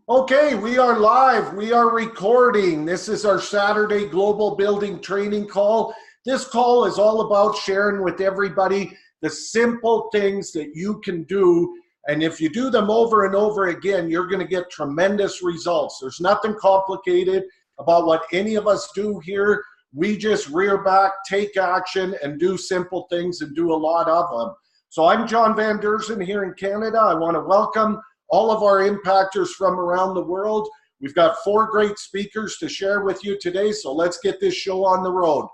Okay, we are live. We are recording. This is our Saturday Global Building Training call. This call is all about sharing with everybody the simple things that you can do. And if you do them over and over again, you're going to get tremendous results. There's nothing complicated about what any of us do here. We just rear back, take action, and do simple things and do a lot of them. So I'm John Van Derzen here in Canada. I want to welcome all of our impactors from around the world. We've got 4 great speakers to share with you today, so let's get this show on the road.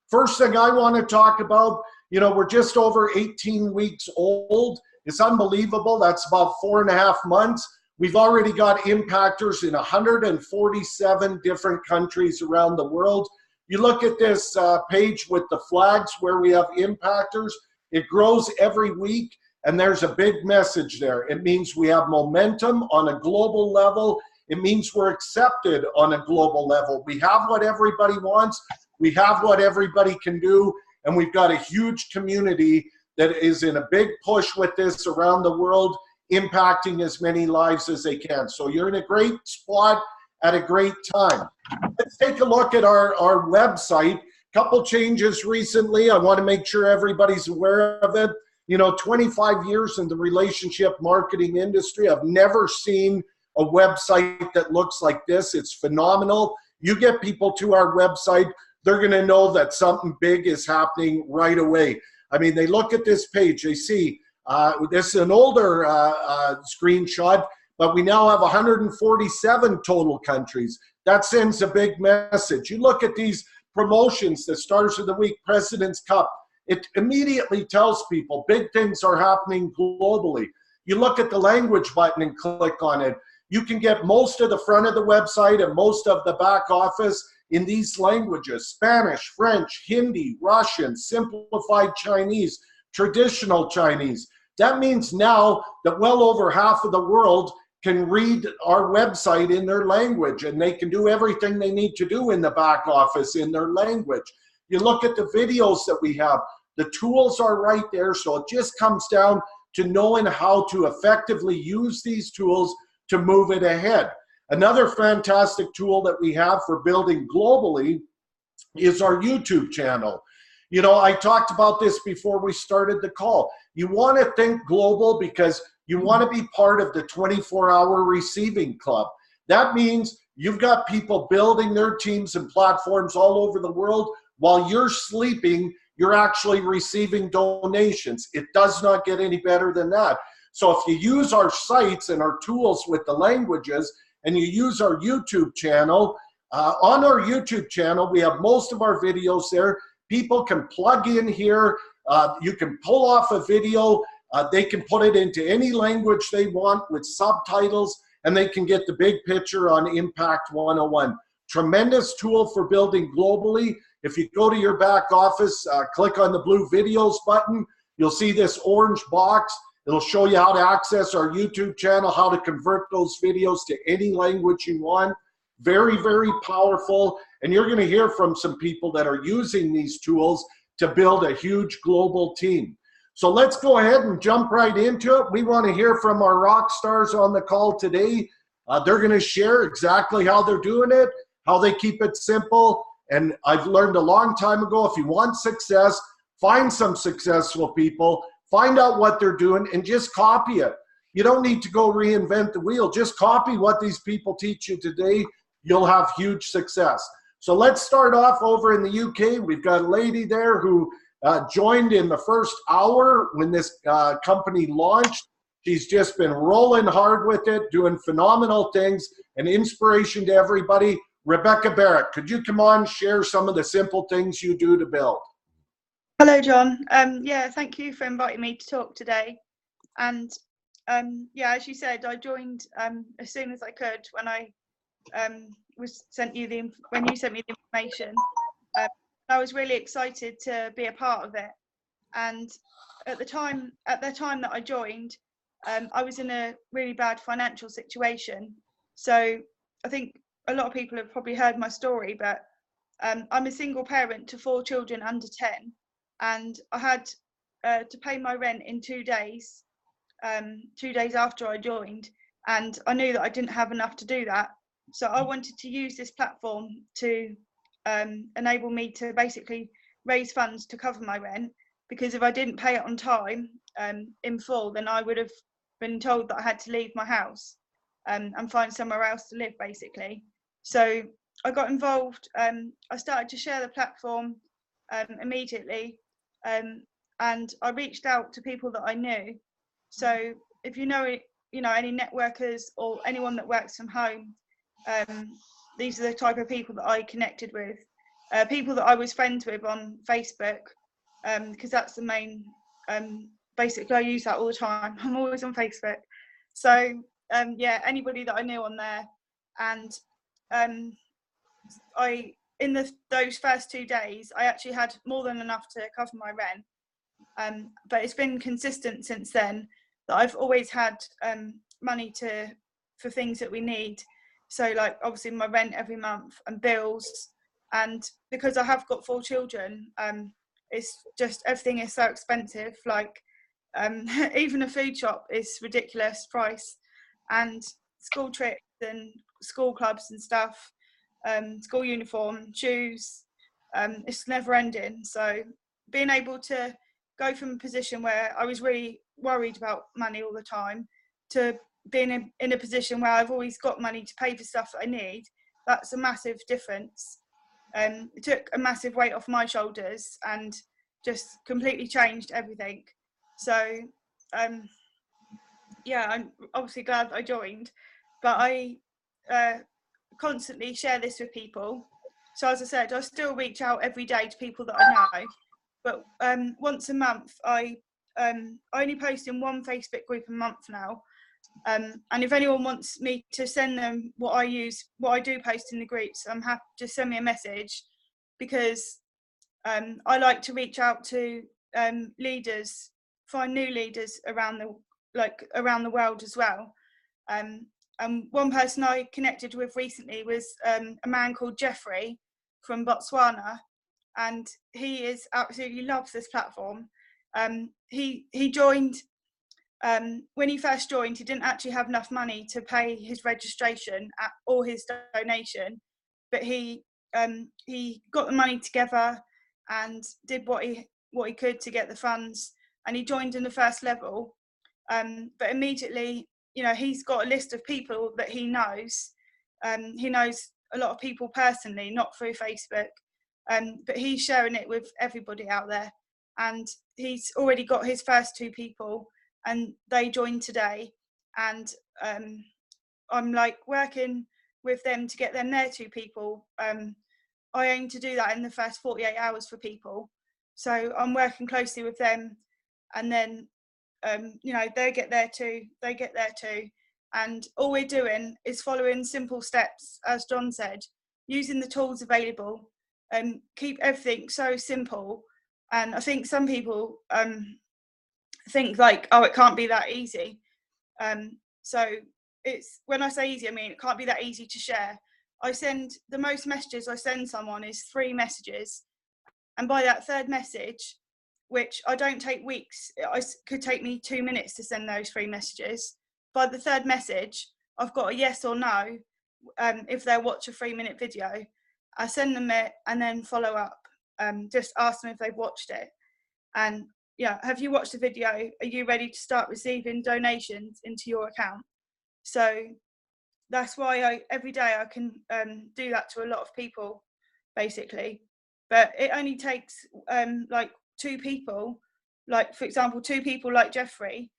First thing I want to talk about, we're just over 18 weeks old. It's unbelievable. That's about 4.5 months. We've already got impactors in 147 different countries around the world. You look at this page with the flags where we have impactors. It grows every week. And there's a big message there. It means we have momentum on a global level. It means we're accepted on a global level. We have what everybody wants. We have what everybody can do. And we've got a huge community that is in a big push with this around the world, impacting as many lives as they can. So you're in a great spot at a great time. Let's take a look at our website. Couple changes recently. I want to make sure everybody's aware of it. 25 years in the relationship marketing industry, I've never seen a website that looks like this. It's phenomenal. You get people to our website, they're going to know that something big is happening right away. I mean, they look at this page, they see this is an older screenshot, but we now have 147 total countries. That sends a big message. You look at these promotions, the Stars of the Week, President's Cup, it immediately tells people big things are happening globally. You look at the language button and click on it. You can get most of the front of the website and most of the back office in these languages: Spanish, French, Hindi, Russian, simplified Chinese, traditional Chinese. That means now that well over half of the world can read our website in their language, and they can do everything they need to do in the back office in their language. You look at the videos that we have, the tools are right there. So it just comes down to knowing how to effectively use these tools to move it ahead. Another fantastic tool that we have for building globally is our YouTube channel. I talked about this before we started the call. You want to think global because you want to be part of the 24-hour receiving club. That means you've got people building their teams and platforms all over the world. While you're sleeping, you're actually receiving donations. It does not get any better than that. So if you use our sites and our tools with the languages, and you use our YouTube channel, on our YouTube channel, we have most of our videos there. People can plug in here. You can pull off a video. They can put it into any language they want with subtitles, and they can get the big picture on Impact 101. Tremendous tool for building globally. If you go to your back office, click on the blue videos button, you'll see this orange box. It'll show you how to access our YouTube channel, how to convert those videos to any language you want. Very, very powerful. And you're going to hear from some people that are using these tools to build a huge global team. So let's go ahead and jump right into it. We want to hear from our rock stars on the call today. They're going to share exactly how they're doing it, how they keep it simple. And I've learned a long time ago, if you want success, find some successful people, find out what they're doing, and just copy it. You don't need to go reinvent the wheel. Just copy what these people teach you today. You'll have huge success. So let's start off over in the UK. We've got a lady there who joined in the first hour when this company launched. She's just been rolling hard with it, doing phenomenal things, an inspiration to everybody. Rebecca Barrett, could you come on, share some of the simple things you do to build? Hello, John. Yeah, thank you for inviting me to talk today. And yeah, as you said, I joined as soon as I could when I when you sent me the information. I was really excited to be a part of it. And at the time that I joined, I was in a really bad financial situation. So I think a lot of people have probably heard my story, but I'm a single parent to 4 children under 10, and I had to pay my rent in 2 days, 2 days after I joined, and I knew that I didn't have enough to do that. So I wanted to use this platform to enable me to basically raise funds to cover my rent, because if I didn't pay it on time in full, then I would have been told that I had to leave my house and find somewhere else to live, basically. So I got involved. I started to share the platform immediately, and I reached out to people that I knew. So if you know any networkers or anyone that works from home, these are the type of people that I connected with. People that I was friends with on Facebook, because that's the main. Basically, I use that all the time. I'm always on Facebook. So yeah, anybody that I knew on there, and I those first 2 days, I actually had more than enough to cover my rent. But it's been consistent since then that I've always had money for things that we need. So like obviously my rent every month and bills, and because I have got 4 children, it's just everything is so expensive. Like even a food shop is ridiculous price, and school trips and school clubs and stuff, school uniform, shoes, it's never ending. So being able to go from a position where I was really worried about money all the time to being in a position where I've always got money to pay for stuff that I need, that's a massive difference. It took a massive weight off my shoulders and just completely changed everything. So yeah, I'm obviously glad I joined, but I constantly share this with people. So as I said, I still reach out every day to people that I know, but once a month I only post in one Facebook group a month now, and if anyone wants me to send them what I do post in the groups, I'm happy to send me a message, because I like to reach out to leaders, find new leaders around the world as well. And one person I connected with recently was a man called Jeffrey from Botswana, and he absolutely loves this platform. He joined when he first joined. He didn't actually have enough money to pay his registration or his donation, but he got the money together and did what he could to get the funds, and he joined in the first level. But immediately, he's got a list of people that he knows. He knows a lot of people personally, not through Facebook, but he's sharing it with everybody out there. And he's already got his first 2 people, and they joined today. And I'm like working with them to get them their 2 people. I aim to do that in the first 48 hours for people. So I'm working closely with them, and then they get there too. And all we're doing is following simple steps, as John said, using the tools available, and keep everything so simple. And I think some people think like, oh, it can't be that easy. So it's, when I say easy, I mean it can't be that easy to share. The most messages I send someone is 3 messages, and by that 3rd message, which I don't take weeks, it could take me 2 minutes to send those 3 messages. By the 3rd message, I've got a yes or no. If they watch a 3-minute video, I send them it and then follow up. Just ask them if they've watched it. And yeah, have you watched the video? Are you ready to start receiving donations into your account? So that's why every day I can do that to a lot of people, basically. But it only takes like 2 people, like for example 2 people like Jeffrey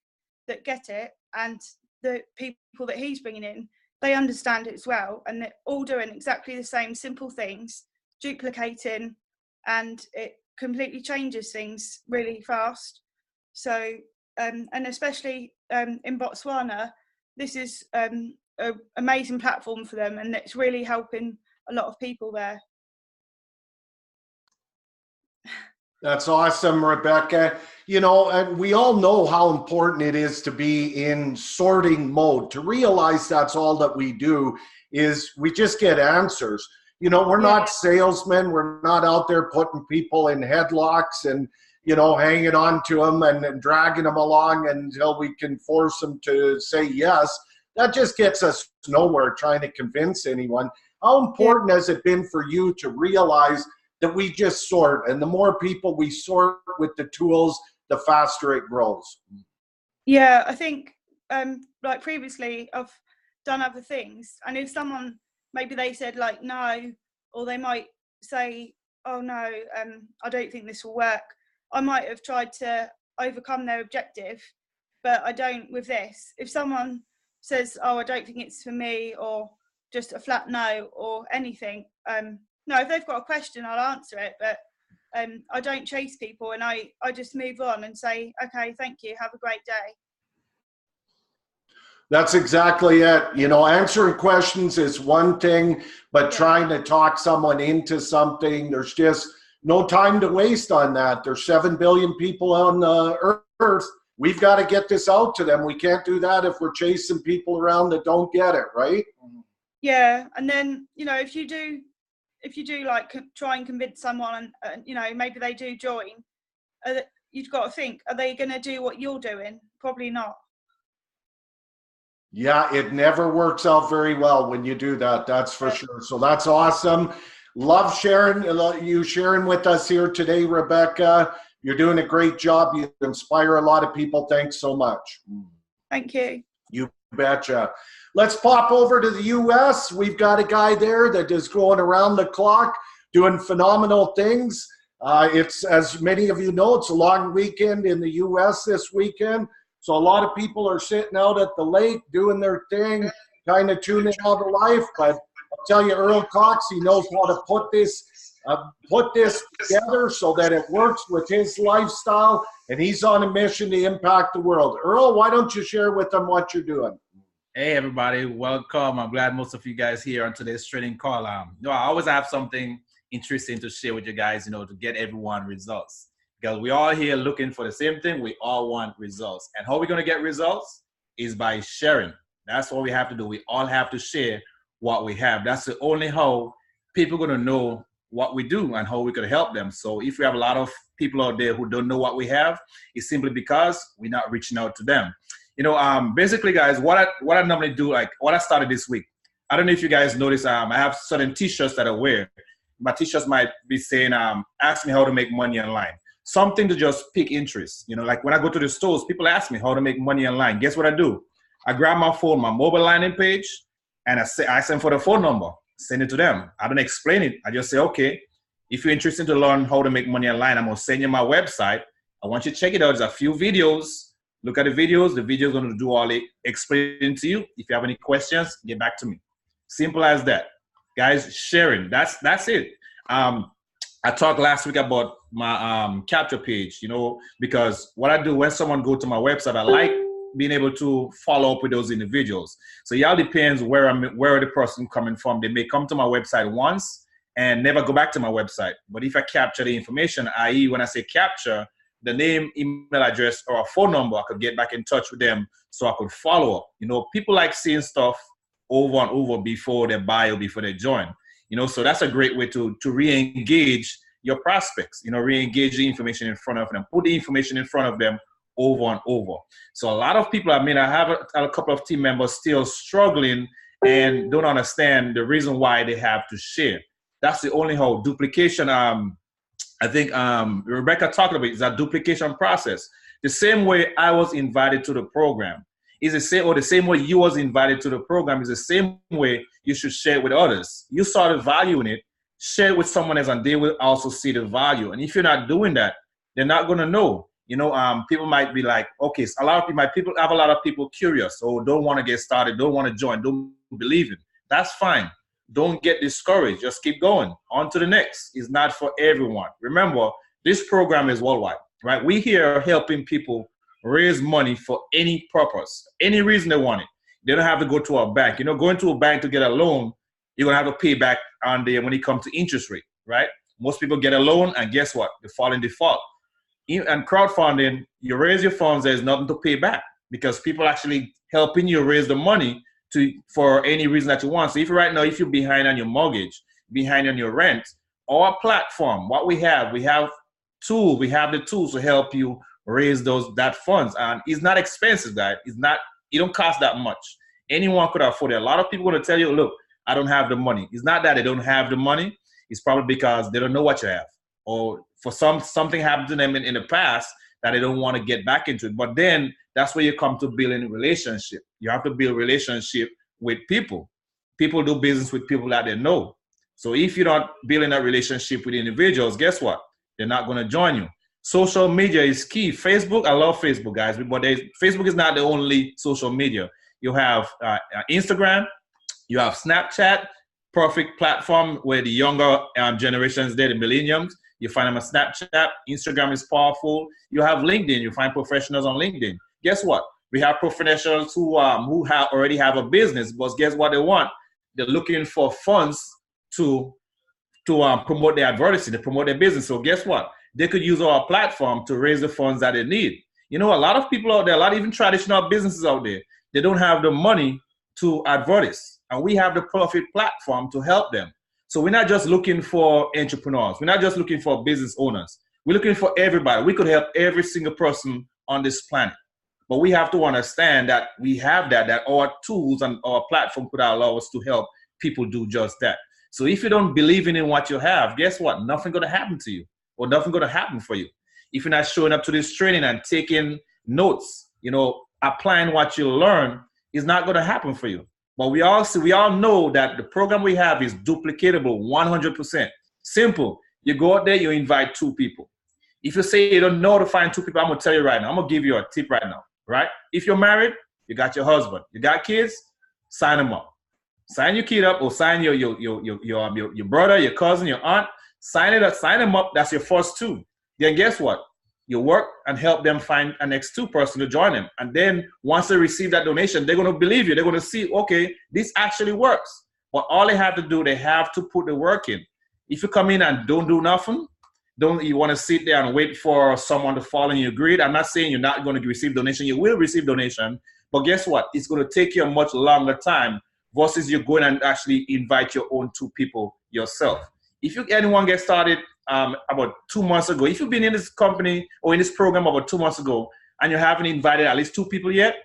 that get it, and the people that he's bringing in, they understand it as well, and they're all doing exactly the same simple things, duplicating, and it completely changes things really fast. So and especially in Botswana, this is an amazing platform for them, and it's really helping a lot of people there. That's awesome, Rebecca. And we all know how important it is to be in sorting mode. To realize that's all that we do is we just get answers. We're not salesmen. We're not out there putting people in headlocks and, hanging on to them and dragging them along until we can force them to say yes. that just gets us nowhere trying to convince anyone. How important has it been for you to realize that we just sort, and the more people we sort with the tools, the faster it grows? Yeah, I think like previously I've done other things, and if someone, maybe they said like no, or they might say, oh no, I don't think this will work, I might have tried to overcome their objective, but I don't with this. If someone says, oh, I don't think it's for me, or just a flat no, or anything, no, if they've got a question, I'll answer it, but I don't chase people, and I just move on and say, okay, thank you, have a great day. That's exactly it. You know, answering questions is one thing, but trying to talk someone into something, there's just no time to waste on that. There's 7 billion people on Earth. We've got to get this out to them. We can't do that if we're chasing people around that don't get it, right? Yeah, and then, you know, if you do like try and convince someone, and you know, maybe they do join, you've got to think, are they going to do what you're doing? Probably not. Yeah, it never works out very well when you do that, that's for sure. So that's awesome. Love you sharing with us here today, Rebecca. You're doing a great job. You inspire a lot of people. Thanks so much. Thank you. You betcha. Let's pop over to the US. We've got a guy there that is going around the clock doing phenomenal things. It's, as many of you know, it's a long weekend in the US this weekend. So a lot of people are sitting out at the lake doing their thing, kind of tuning out of life. But I'll tell you, Earl Cox, he knows how to put this together so that it works with his lifestyle, and he's on a mission to impact the world. Earl, why don't you share with them what you're doing? Hey, everybody. Welcome. I'm glad most of you guys here on today's training call. I always have something interesting to share with you guys, to get everyone results. Because we're all here looking for the same thing. We all want results. And how we're going to get results is by sharing. That's what we have to do. We all have to share what we have. That's the only how people are going to know what we do and how we can help them. So if we have a lot of people out there who don't know what we have, it's simply because we're not reaching out to them. Basically, guys, what I normally do, like what I started this week, I don't know if you guys notice, I have certain t-shirts that I wear. My t-shirts might be saying, ask me how to make money online. Something to just pique interest. Like when I go to the stores, people ask me how to make money online. Guess what I do? I grab my phone, my mobile landing page, and I send for the phone number, send it to them. I don't explain it. I just say, okay, if you're interested to learn how to make money online, I'm going to send you my website. I want you to check it out. There's a few videos. Look at the videos. The video is going to do all the explaining to you. If you have any questions, get back to me. Simple as that. Guys, sharing. That's it. I talked last week about my capture page, because what I do when someone go to my website, I like being able to follow up with those individuals. So it all depends where the person coming from. They may come to my website once and never go back to my website. But if I capture the information, i.e. when I say capture, the name, email address, or a phone number, I could get back in touch with them so I could follow up. People like seeing stuff over and over before they buy or before they join. So that's a great way to re-engage your prospects, re-engage the information in front of them, put the information in front of them over and over. So a lot of people, I have a couple of team members still struggling and don't understand the reason why they have to share. That's the only how duplication, I think Rebecca talked about, is a duplication process. The same way I was invited to the program is the same way you was invited to the program is the same way you should share it with others. You saw the value in it, share it with someone else, and they will also see the value. And if you're not doing that, they're not going to know. People might be like, okay, so people have a lot of people curious or don't want to get started, don't want to join, don't believe it. That's fine. Don't get discouraged. Just keep going. On to the next. It's not for everyone. Remember, this program is worldwide, right? We here are helping people raise money for any purpose, any reason they want it. They don't have to go to a bank. Going to a bank to get a loan, you're going to have to pay back on there when it comes to interest rate, right? Most people get a loan, and guess what? They fall in default. And crowdfunding, you raise your funds, there's nothing to pay back because people actually helping you raise the money for any reason that you want. So if you're behind on your mortgage, behind on your rent, our platform, what we have the tools to help you raise that funds. And it's not expensive, guys. It don't cost that much. Anyone could afford it. A lot of people are going to tell you, look, I don't have the money. It's not that they don't have the money. It's probably because they don't know what you have. Or for something happened to them in the past that they don't want to get back into it. But then that's where you come to building a relationship. You have to build relationship with people. People do business with people that they know. So if you're not building a relationship with individuals, guess what? They're not going to join you. Social media is key. Facebook, I love Facebook, guys, but Facebook is not the only social media. You have Instagram, you have Snapchat, perfect platform where the younger generations, the millenniums, you find them on Snapchat. Instagram is powerful. You have LinkedIn. You find professionals on LinkedIn. Guess what? We have professionals who already have a business, but guess what they want? They're looking for funds to promote their advertising, to promote their business. So guess what? They could use our platform to raise the funds that they need. You know, a lot of people out there, a lot of even traditional businesses out there, they don't have the money to advertise. And we have the perfect platform to help them. So we're not just looking for entrepreneurs. We're not just looking for business owners. We're looking for everybody. We could help every single person on this planet. But we have to understand that we have that our tools and our platform could allow us to help people do just that. So if you don't believe in what you have, guess what? Nothing going to happen to you, or nothing going to happen for you. If you're not showing up to this training and taking notes, you know, applying what you learn, is not going to happen for you. But we all know that the program we have is duplicatable 100%. Simple. You go out there, you invite 2 people. If you say you don't know how to find 2 people, I'm going to tell you right now. I'm going to give you a tip right now, right? If you're married, you got your husband. You got kids, sign them up. Sign your kid up, or sign your brother, your cousin, your aunt. Sign it up, sign them up. That's your first 2. Then guess what? You work and help them find a next 2 person to join them. And then once they receive that donation, they're going to believe you. They're going to see, okay, this actually works. But all they have to do, they have to put the work in. If you come in and don't do nothing, you want to sit there and wait for someone to fall in your grid. I'm not saying you're not going to receive donation. You will receive donation. But guess what? It's going to take you a much longer time versus you're going and actually invite your own 2 people yourself. If anyone gets started about 2 months ago, if you've been in this company or in this program about 2 months ago and you haven't invited at least 2 people yet,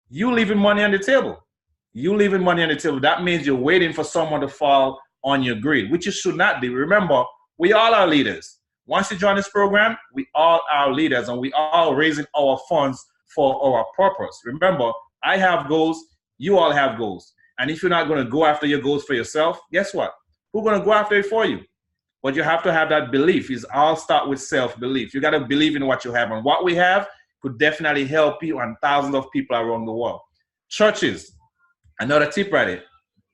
you leaving money on the table. You leaving money on the table. That means you're waiting for someone to fall on your grid, which you should not be. Remember, we all are leaders. Once you join this program, we all are leaders, and we are raising our funds for our purpose. Remember, I have goals. You all have goals. And if you're not going to go after your goals for yourself, guess what? Who's going to go after it for you? But you have to have that belief. It's all start with self-belief. You got to believe in what you have. And what we have could definitely help you and thousands of people around the world. Churches, another tip right here.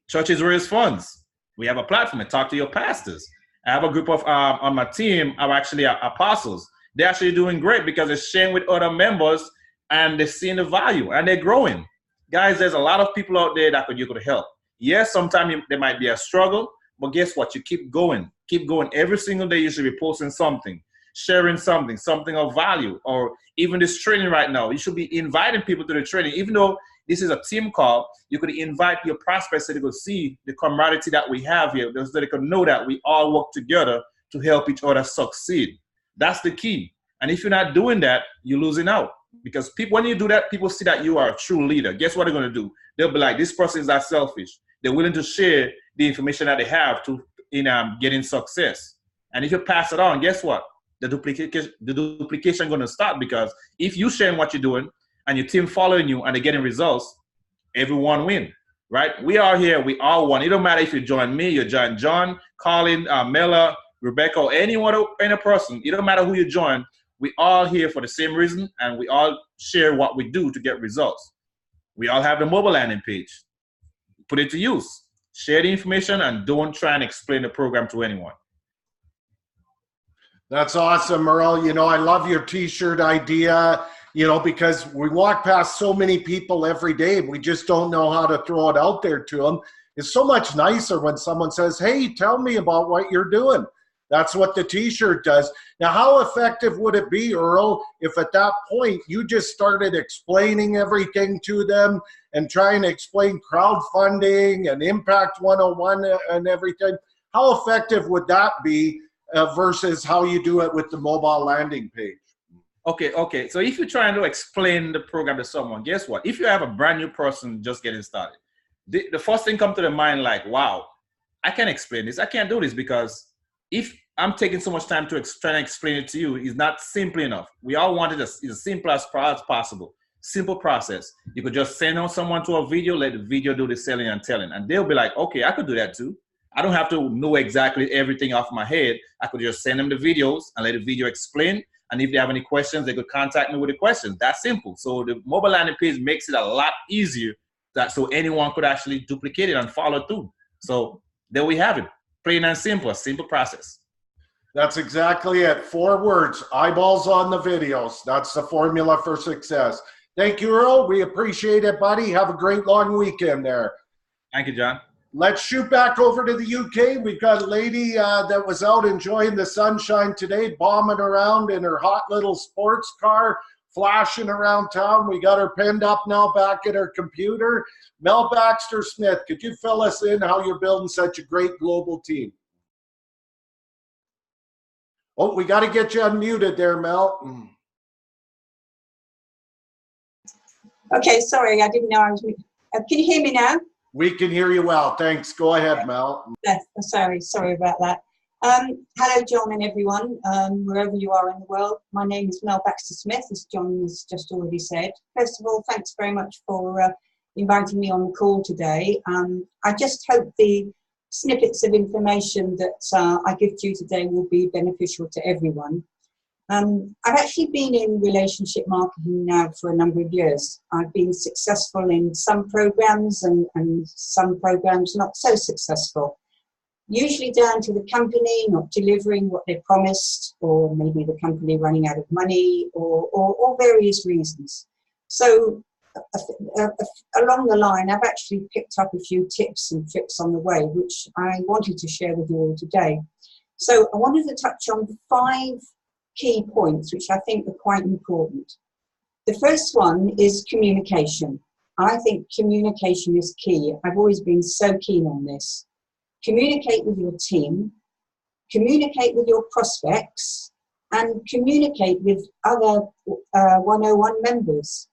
Churches raise funds. We have a platform. Talk to your pastors. I have a group of, on my team, are actually apostles. They're actually doing great because they're sharing with other members and they're seeing the value and they're growing. Guys, there's a lot of people out there that you could help. Yes, sometimes there might be a struggle, but guess what? You keep going. Keep going. Every single day you should be posting something, sharing something of value, or even this training right now. You should be inviting people to the training. Even though this is a team call, you could invite your prospects so they could see the camaraderie that we have here, so they could know that we all work together to help each other succeed. That's the key. And if you're not doing that, you're losing out. Because people, when you do that, people see that you are a true leader. Guess what they're going to do? They'll be like, this person is not selfish. They're willing to share the information that they have in getting success. And if you pass it on, guess what? The duplication going to start, because if you sharing what you're doing and your team following you and they're getting results, everyone win, right? We are here. We all won. It don't matter if you join me, you join John, Colin, Mela, Rebecca, or any person. It don't matter who you join. We all here for the same reason, and we all share what we do to get results. We all have the mobile landing page. Put it to use. Share the information and don't try and explain the program to anyone. That's awesome, Merle. You know, I love your t-shirt idea, you know, because we walk past so many people every day. We just don't know how to throw it out there to them. It's so much nicer when someone says, hey, tell me about what you're doing. That's what the t-shirt does. Now, how effective would it be, Earl, if at that point you just started explaining everything to them and trying to explain crowdfunding and Impact 101 and everything? How effective would that be versus how you do it with the mobile landing page? Okay. So if you're trying to explain the program to someone, guess what? If you have a brand new person just getting started, the first thing come to their mind like, wow, I can't explain this. I can't do this because if I'm taking so much time to try to explain it to you, it's not simple enough. We all want it as simple as possible. Simple process. You could just send on someone to a video, let the video do the selling and telling, and they'll be like, okay, I could do that too. I don't have to know exactly everything off my head. I could just send them the videos and let the video explain. And if they have any questions, they could contact me with the questions. That's simple. So the mobile landing page makes it a lot easier so anyone could actually duplicate it and follow through. So there we have it. Plain and simple, a simple process. That's exactly it. 4 words, eyeballs on the videos. That's the formula for success. Thank you, Earl. We appreciate it, buddy. Have a great long weekend there. Thank you, John. Let's shoot back over to the UK. We've got a lady that was out enjoying the sunshine today, bombing around in her hot little sports car, flashing around town. We got her pinned up now back at her computer. Mel Baxter-Smith, could you fill us in how you're building such a great global team? Oh, we got to get you unmuted there, Mel. Okay, sorry, I didn't know I was muted. Can you hear me now? We can hear you well. Thanks. Go ahead, Mel. Sorry about that. Hello, John and everyone, wherever you are in the world. My name is Mel Baxter-Smith, as John has just already said. First of all, thanks very much for inviting me on the call today. I just hope the snippets of information that I give to you today will be beneficial to everyone. I've actually been in relationship marketing now for a number of years. I've been successful in some programs and some programs not so successful. Usually down to the company not delivering what they promised, or maybe the company running out of money, or various reasons. So along the line, I've actually picked up a few tips and tricks on the way, which I wanted to share with you all today. So I wanted to touch on 5 key points, which I think are quite important. The first one is communication. I think communication is key. I've always been so keen on this. Communicate with your team, communicate with your prospects, and communicate with other 101 members.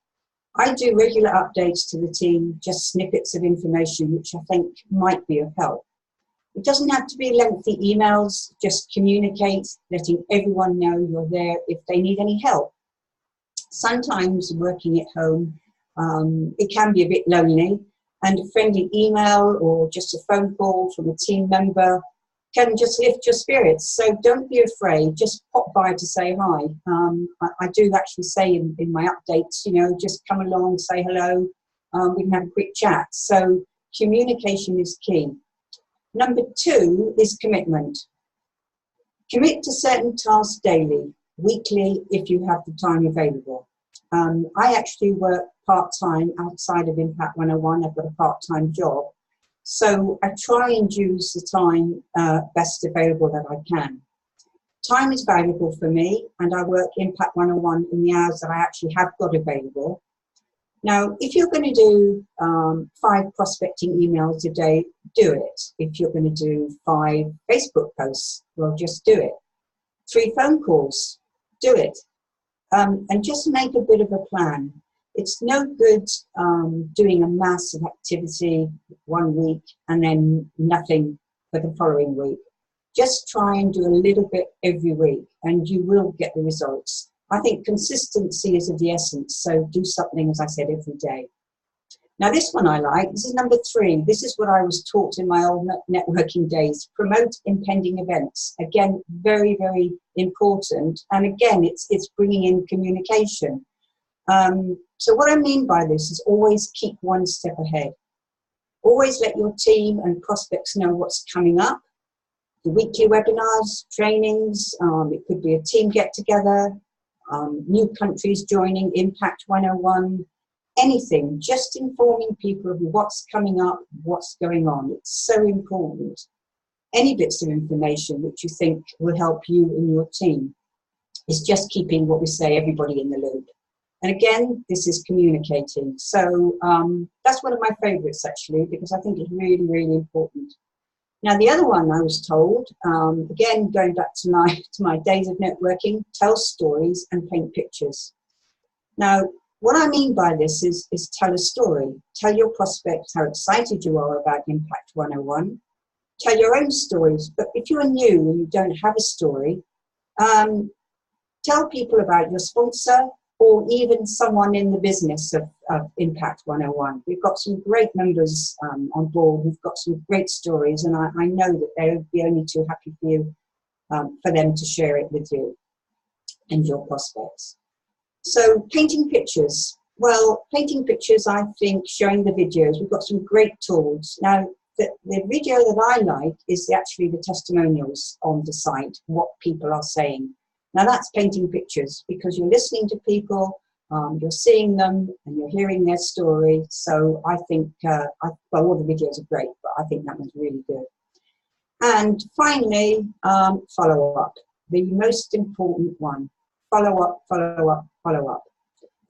I do regular updates to the team, just snippets of information which I think might be of help. It doesn't have to be lengthy emails, just communicate, letting everyone know you're there if they need any help. Sometimes working at home, it can be a bit lonely, and a friendly email or just a phone call from a team member can just lift your spirits. So don't be afraid, just pop by to say hi. I do actually say in my updates, you know, just come along, say hello, we can have a quick chat. So communication is key. Number 2 is commitment. Commit to certain tasks daily, weekly, if you have the time available. I actually work part-time outside of Impact 101. I've got a part-time job. So I try and use the time best available that I can. Time is valuable for me, and I work Impact 101 in the hours that I actually have got available. Now, if you're going to do 5 prospecting emails a day, do it. If you're going to do 5 Facebook posts, well, just do it. 3 phone calls, do it. And just make a bit of a plan. It's no good doing a mass of activity one week and then nothing for the following week. Just try and do a little bit every week and you will get the results. I think consistency is of the essence, so do something, as I said, every day. Now this one I like, this is number 3. This is what I was taught in my old networking days. Promote impending events. Again, very, very important. And again, it's bringing in communication. So what I mean by this is always keep one step ahead. Always let your team and prospects know what's coming up. The weekly webinars, trainings, it could be a team get-together, new countries joining, Impact 101, anything, just informing people of what's coming up, what's going on. It's so important. Any bits of information which you think will help you and your team is just keeping, what we say, everybody in the loop. And again, this is communicating. So that's one of my favorites, actually, because I think it's really, really important. Now, the other one I was told, again, going back to my days of networking, tell stories and paint pictures. Now, what I mean by this is tell a story. Tell your prospects how excited you are about Impact 101. Tell your own stories. But if you're new and you don't have a story, tell people about your sponsor or even someone in the business of Impact 101. We've got some great members on board who've got some great stories, and I know that they would be only too happy for you, for them to share it with you and your prospects. So painting pictures. Well, painting pictures, I think, showing the videos. We've got some great tools. Now, the video that I like is actually the testimonials on the site, what people are saying. Now that's painting pictures because you're listening to people, you're seeing them and you're hearing their story. So I think, well, all the videos are great, but I think that was really good. And finally, follow up, the most important one. Follow up, follow up, follow up.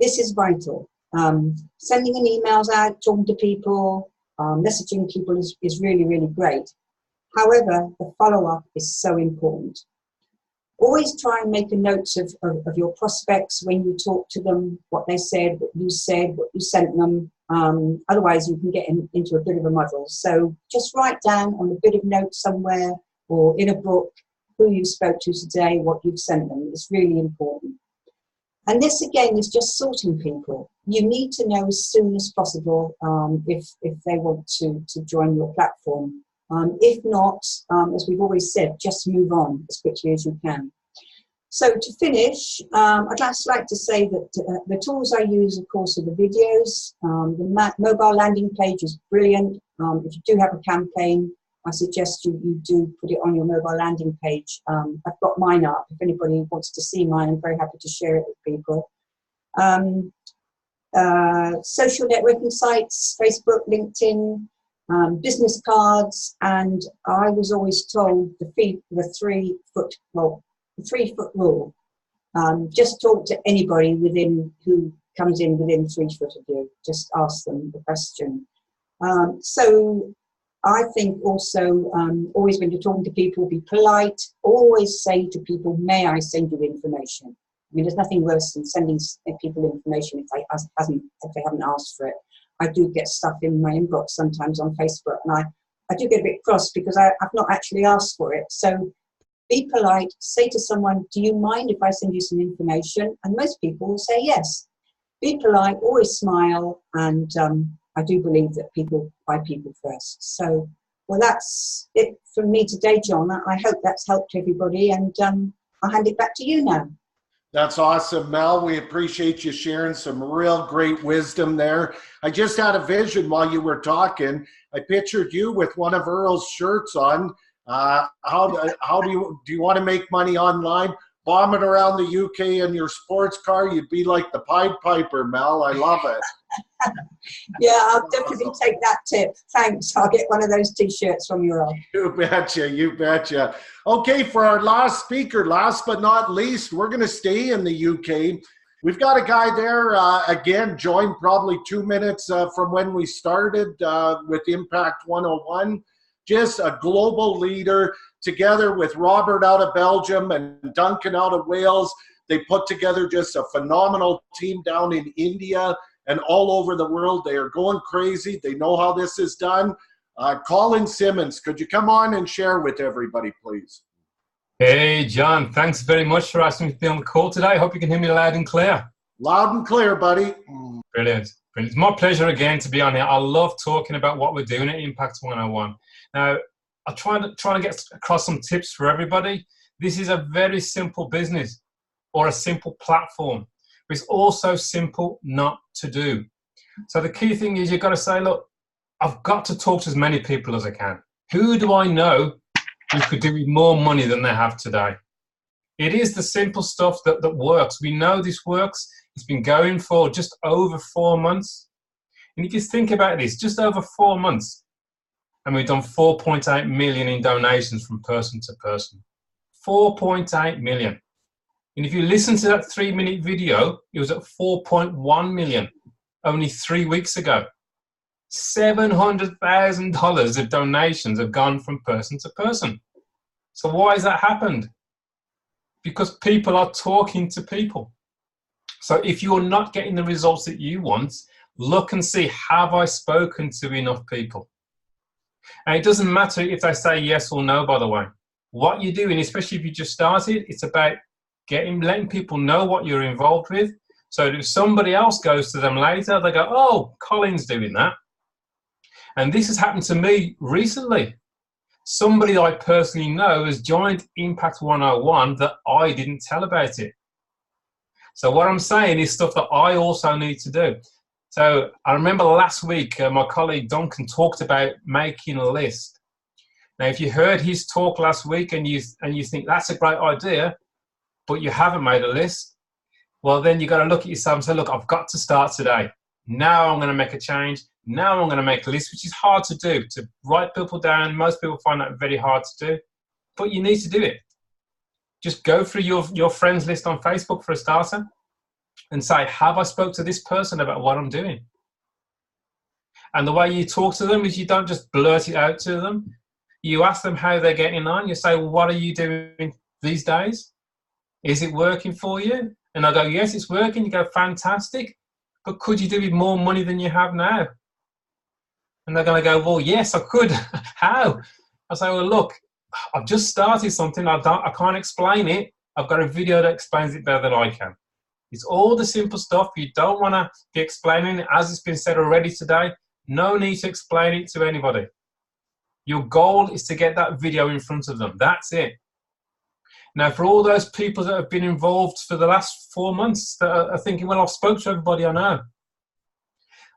This is vital. Sending an emails out, talking to people, messaging people is really, really great. However, the follow-up is so important. Always try and make a note of your prospects when you talk to them, what they said, what you sent them. Otherwise, you can get into a bit of a muddle. So just write down on a bit of note somewhere or in a book who you spoke to today, what you've sent them. It's really important. And this, again, is just sorting people. You need to know as soon as possible if they want to join your platform. If not, as we've always said, just move on as quickly as you can. So to finish, I'd just like to say that the tools I use, of course, are the videos. The mobile landing page is brilliant. If you do have a campaign, I suggest you do put it on your mobile landing page. I've got mine up. If anybody wants to see mine, I'm very happy to share it with people. Social networking sites, Facebook, LinkedIn, business cards, and I was always told the 3-foot rule. Just talk to anybody who comes in within 3 foot of you. Just ask them the question. So I think also always when you're talking to people, be polite. Always say to people, "May I send you information?" I mean, there's nothing worse than sending people information if they haven't asked for it. I do get stuff in my inbox sometimes on Facebook, and I do get a bit cross because I've not actually asked for it. So be polite, say to someone, "Do you mind if I send you some information?" And most people will say yes. Be polite, always smile, and I do believe that people buy people first. So, well, that's it from me today, John. I hope that's helped everybody, and I'll hand it back to you now. That's awesome, Mel. We appreciate you sharing some real great wisdom there. I just had a vision while you were talking. I pictured you with one of Earl's shirts on. How do you want to make money online? Bombing around the UK in your sports car, you'd be like the Pied Piper, Mel. I love it. Yeah, I'll definitely take that tip. Thanks. I'll get one of those T-shirts from you, Earl. You betcha, you betcha. Okay, for our last speaker, last but not least, we're going to stay in the UK. We've got a guy there, again, joined probably 2 minutes from when we started with Impact 101. Just a global leader, together with Robert out of Belgium and Duncan out of Wales. They put together just a phenomenal team down in India and all over the world. They are going crazy. They know how this is done. Colin Simmons, could you come on and share with everybody, please? Hey, John. Thanks very much for asking me to be on the call today. I hope you can hear me loud and clear. Loud and clear, buddy. Brilliant. Brilliant. It's my pleasure again to be on here. I love talking about what we're doing at Impact 101. Now, I'm trying to get across some tips for everybody. This is a very simple business or a simple platform. But it's also simple not to do. So the key thing is you've got to say, look, I've got to talk to as many people as I can. Who do I know who could do with more money than they have today? It is the simple stuff that works. We know this works. It's been going for just over 4 months. And if you think about this, just over 4 months, and we've done 4.8 million in donations from person to person. 4.8 million. And if you listen to that 3-minute video, it was at 4.1 million only 3 weeks ago. $700,000 of donations have gone from person to person. So why has that happened? Because people are talking to people. So if you're not getting the results that you want, look and see, have I spoken to enough people? And it doesn't matter if they say yes or no, by the way. What you're doing, especially if you just started, it's about letting people know what you're involved with. So if somebody else goes to them later, they go, oh, Colin's doing that. And this has happened to me recently. Somebody I personally know has joined Impact 101 that I didn't tell about it. So what I'm saying is stuff that I also need to do. So I remember last week, my colleague Duncan talked about making a list. Now, if you heard his talk last week and you think that's a great idea, but you haven't made a list, well, then you've got to look at yourself and say, look, I've got to start today. Now I'm going to make a change. Now I'm going to make a list, which is hard to do, to write people down. Most people find that very hard to do, but you need to do it. Just go through your friends list on Facebook for a starter and say, have I spoke to this person about what I'm doing? And the way you talk to them is you don't just blurt it out to them. You ask them how they're getting on. You say, well, what are you doing these days? Is it working for you? And I go, yes, it's working. You go, fantastic. But could you do with more money than you have now? And they're going to go, well, yes, I could. How? I say, well, look, I've just started something. I can't explain it. I've got a video that explains it better than I can. It's all the simple stuff. You don't want to be explaining it, as it's been said already today. No need to explain it to anybody. Your goal is to get that video in front of them. That's it. Now, for all those people that have been involved for the last 4 months that are thinking, well, I've spoken to everybody I know.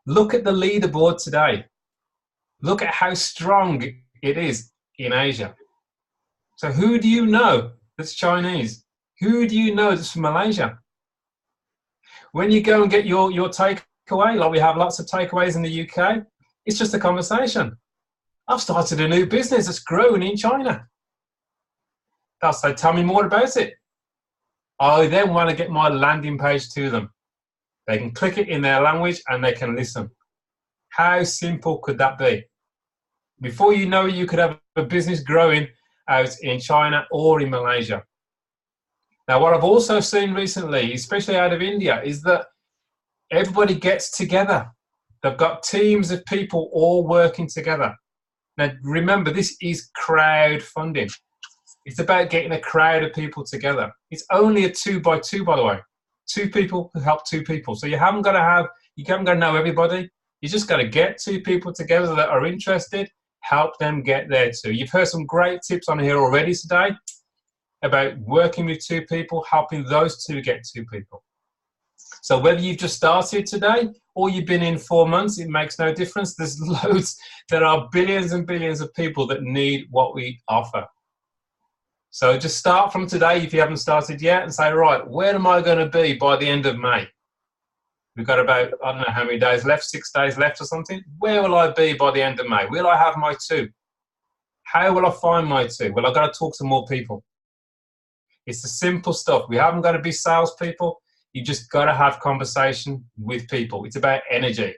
Look at the leaderboard today. Look at how strong it is in Asia. So who do you know that's Chinese? Who do you know that's from Malaysia? When you go and get your takeaway, like we have lots of takeaways in the UK, it's just a conversation. I've started a new business that's growing in China. They'll say, tell me more about it. I then want to get my landing page to them. They can click it in their language and they can listen. How simple could that be? Before you know it, you could have a business growing out in China or in Malaysia. Now, what I've also seen recently, especially out of India, is that everybody gets together. They've got teams of people all working together. Now, remember, this is crowdfunding. It's about getting a crowd of people together. It's only a 2x2, by the way. 2 people who help 2 people. So you haven't got to know everybody. You just got to get 2 people together that are interested, help them get there too. You've heard some great tips on here already today about working with 2 people, helping those 2 get 2 people. So whether you've just started today or you've been in 4 months, it makes no difference. There's loads. There are billions and billions of people that need what we offer. So just start from today if you haven't started yet and say, right, where am I going to be by the end of May? We've got about, I don't know how many days left, 6 days left or something. Where will I be by the end of May? Will I have my 2? How will I find my 2? Well, I've got to talk to more people. It's the simple stuff. We haven't got to be salespeople. You just got to have conversation with people. It's about energy.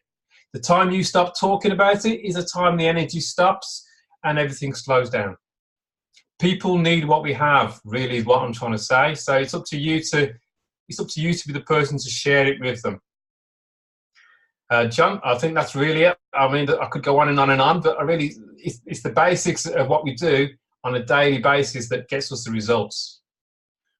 The time you stop talking about it is the time the energy stops and everything slows down. People need what we have, really, is what I'm trying to say. So it's up to you to be the person to share it with them. John, I think that's really it. I mean, I could go on and on, but it's the basics of what we do on a daily basis that gets us the results.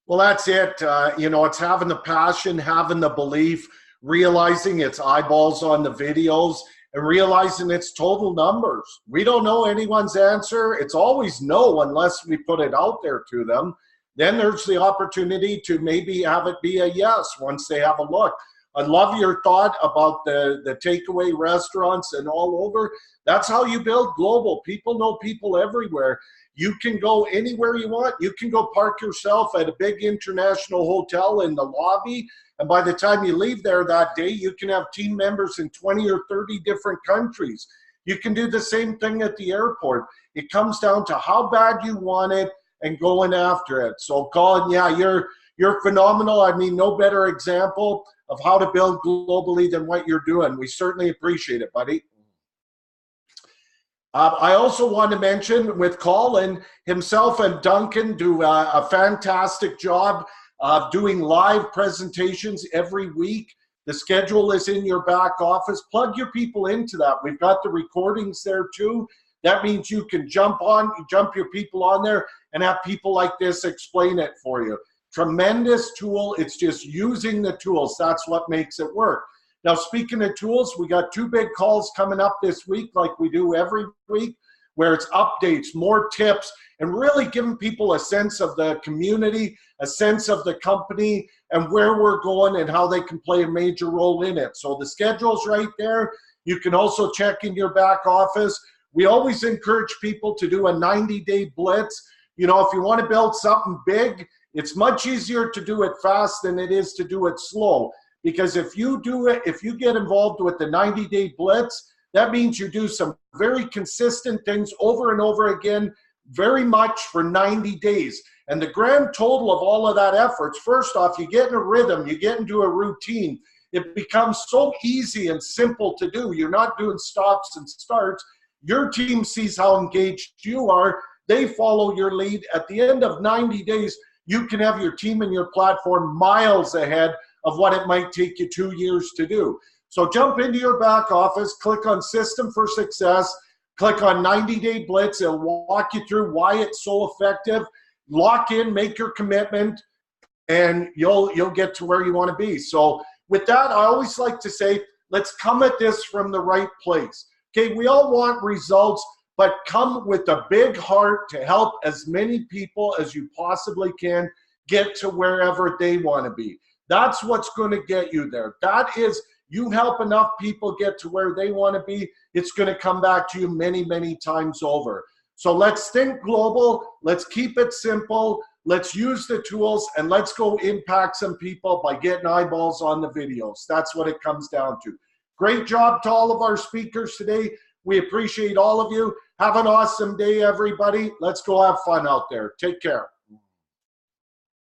Well, that's it. It's having the passion, having the belief, realizing it's eyeballs on the videos, and realizing it's total numbers. We don't know anyone's answer. It's always no unless we put it out there to them. Then there's the opportunity to maybe have it be a yes once they have a look. I love your thought about the takeaway restaurants and all over. That's how you build global. People know people everywhere. You can go anywhere you want. You can go park yourself at a big international hotel in the lobby, and by the time you leave there that day, you can have team members in 20 or 30 different countries. You can do the same thing at the airport. It comes down to how bad you want it and going after it. So Colin, yeah, you're phenomenal. I mean, no better example of how to build globally than what you're doing. We certainly appreciate it, buddy. I also want to mention with Colin, himself and Duncan do a fantastic job of doing live presentations every week. The schedule is in your back office. Plug your people into that. We've got the recordings there too. That means you can jump your people on there and have people like this explain it for you. Tremendous tool. It's just using the tools. That's what makes it work. Now, speaking of tools, we got 2 big calls coming up this week, like we do every week, where it's updates, more tips, and really giving people a sense of the community, a sense of the company, and where we're going and how they can play a major role in it. So the schedule's right there. You can also check in your back office. We always encourage people to do a 90-day blitz. You know, if you want to build something big, it's much easier to do it fast than it is to do it slow. Because if you do it, if you get involved with the 90-day blitz, that means you do some very consistent things over and over again, very much for 90 days. And the grand total of all of that effort, first off, you get in a rhythm, you get into a routine. It becomes so easy and simple to do. You're not doing stops and starts. Your team sees how engaged you are. They follow your lead. At the end of 90 days, you can have your team and your platform miles ahead of what it might take you 2 years to do. So jump into your back office, click on System for Success, click on 90-Day Blitz. It'll walk you through why it's so effective. Lock in, make your commitment, and you'll get to where you want to be. So with that, I always like to say, let's come at this from the right place. Okay, we all want results, but come with a big heart to help as many people as you possibly can get to wherever they want to be. That's what's going to get you there. That is, you help enough people get to where they want to be, it's going to come back to you many, many times over. So let's think global. Let's keep it simple. Let's use the tools, and let's go impact some people by getting eyeballs on the videos. That's what it comes down to. Great job to all of our speakers today. We appreciate all of you. Have an awesome day, everybody. Let's go have fun out there. Take care.